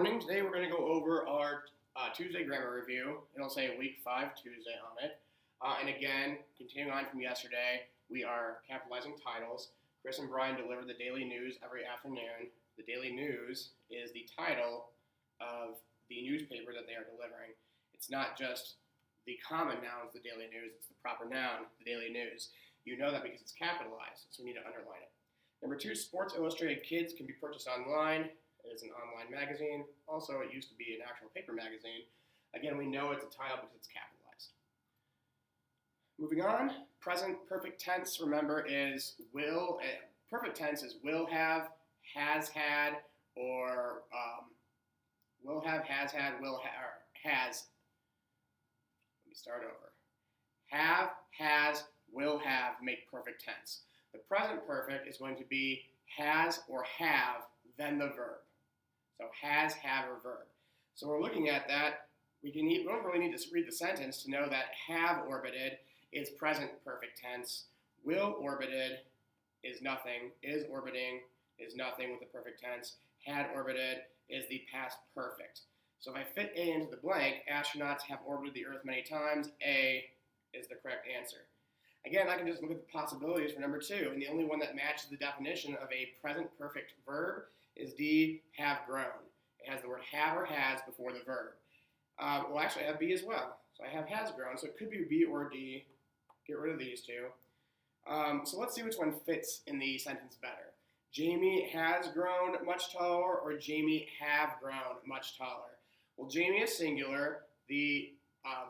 Morning. Today we're going to go over our Tuesday grammar review. It'll say week 5 Tuesday on it. And again, continuing on from yesterday, we are capitalizing titles. Chris and Brian deliver the daily news every afternoon. The daily news is the title of the newspaper that they are delivering. It's not just the common noun of the daily news, it's the proper noun, the daily news. You know that because it's capitalized, so we need to underline it. Number 2, Sports Illustrated Kids can be purchased online. It is an online magazine. Also, it used to be an actual paper magazine. Again, we know it's a title because it's capitalized. Moving on, present perfect tense, remember, is will. Perfect tense is will have, has had, or will have, has had, will has. Let me start over. Have, has, will have make perfect tense. The present perfect is going to be has or have, then the verb. So has, have, or verb. So we're looking at that. We don't really need to read the sentence to know that have orbited is present perfect tense. Will orbited is nothing. Is orbiting is nothing with the perfect tense. Had orbited is the past perfect. So if I fit A into the blank, astronauts have orbited the Earth many times. A is the correct answer. Again, I can just look at the possibilities for number 2, and the only one that matches the definition of a present perfect verb is D, have grown. It has the word have or has before the verb. Well, actually, I have B as well. So I have has grown, so it could be B or D. Get rid of these two. So let's see which one fits in the sentence better. Jamie has grown much taller, or Jamie have grown much taller. Well, Jamie is singular. The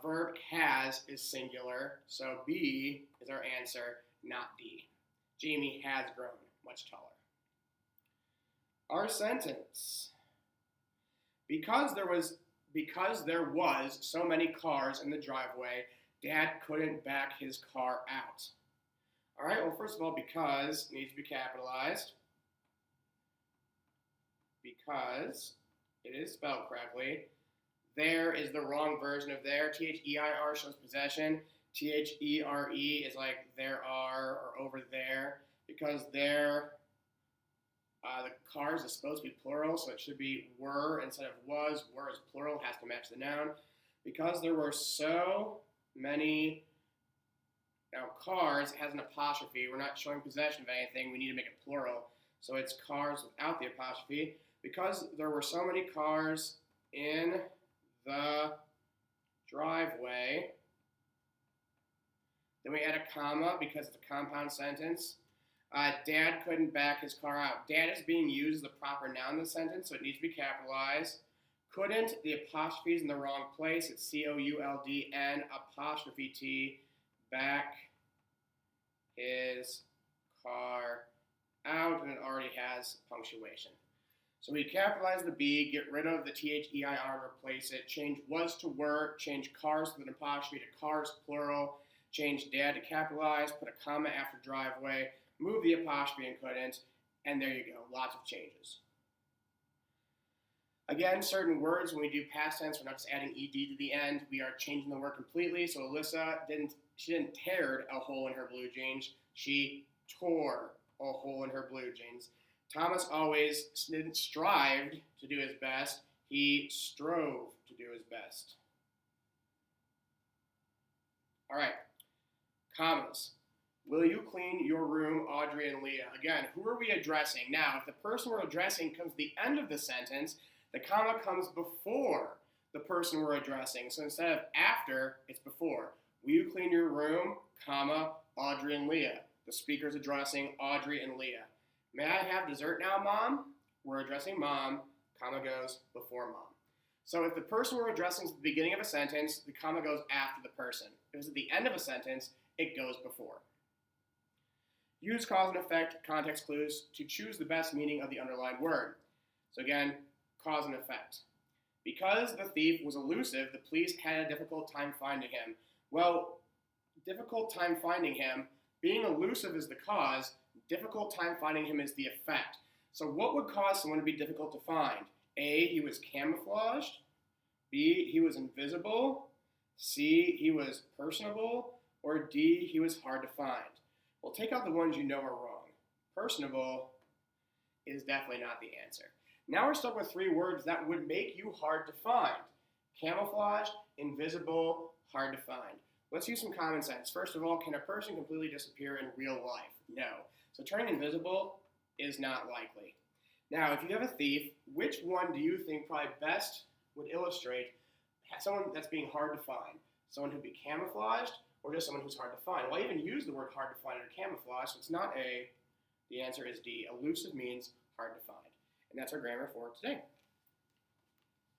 verb has is singular, so B is our answer, not D. Jamie has grown much taller. Our sentence. Because there was so many cars in the driveway, Dad couldn't back his car out. All right, well, first of all, because needs to be capitalized. Because it is spelled correctly. There is the wrong version of there. T-H-E-I-R shows possession. T-H-E-R-E is like there are or over there. Because there, the cars is supposed to be plural, so it should be were instead of was. Were is plural, has to match the noun. Because there were so many cars, it has an apostrophe. We're not showing possession of anything. We need to make it plural. So it's cars without the apostrophe. Because there were so many cars in the driveway. Then we add a comma because it's a compound sentence. Dad couldn't back his car out. Dad is being used as the proper noun in the sentence, so it needs to be capitalized. Couldn't, the apostrophe is in the wrong place. It's C-O-U-L-D-N apostrophe T, back his car out, and it already has punctuation. So we capitalize the B, get rid of the T-H-E-I-R, replace it, change was to were, change cars with an apostrophe to cars, plural, change dad to capitalize, put a comma after driveway, move the apostrophe and couldn't, and there you go, lots of changes. Again, certain words, when we do past tense, we're not just adding ed to the end, we are changing the word completely. So Alyssa didn't tear a hole in her blue jeans, she tore a hole in her blue jeans. Thomas always didn't strive to do his best, he strove to do his best. All right, commas. Will you clean your room, Audrey and Leah? Again, who are we addressing? Now, if the person we're addressing comes to the end of the sentence, the comma comes before the person we're addressing. So instead of after, it's before. Will you clean your room, comma, Audrey and Leah? The speaker's addressing Audrey and Leah. May I have dessert now, Mom? We're addressing Mom, comma goes before Mom. So if the person we're addressing is at the beginning of a sentence, the comma goes after the person. If it's at the end of a sentence, it goes before. Use cause and effect context clues to choose the best meaning of the underlined word. So again, cause and effect. Because the thief was elusive, the police had a difficult time finding him. Well, difficult time finding him, being elusive is the cause, difficult time finding him is the effect. So what would cause someone to be difficult to find? A, he was camouflaged. B, he was invisible. C, he was personable. Or D, he was hard to find. Well, take out the ones you know are wrong. Personable is definitely not the answer. Now we're stuck with 3 words that would make you hard to find. Camouflaged, invisible, hard to find. Let's use some common sense. First of all, can a person completely disappear in real life? No. So turning invisible is not likely. Now, if you have a thief, which one do you think probably best would illustrate someone that's being hard to find? Someone who'd be camouflaged, or just someone who's hard to find? Well, I even use the word hard to find or camouflage, so it's not A. The answer is D. Elusive means hard to find. And that's our grammar for today.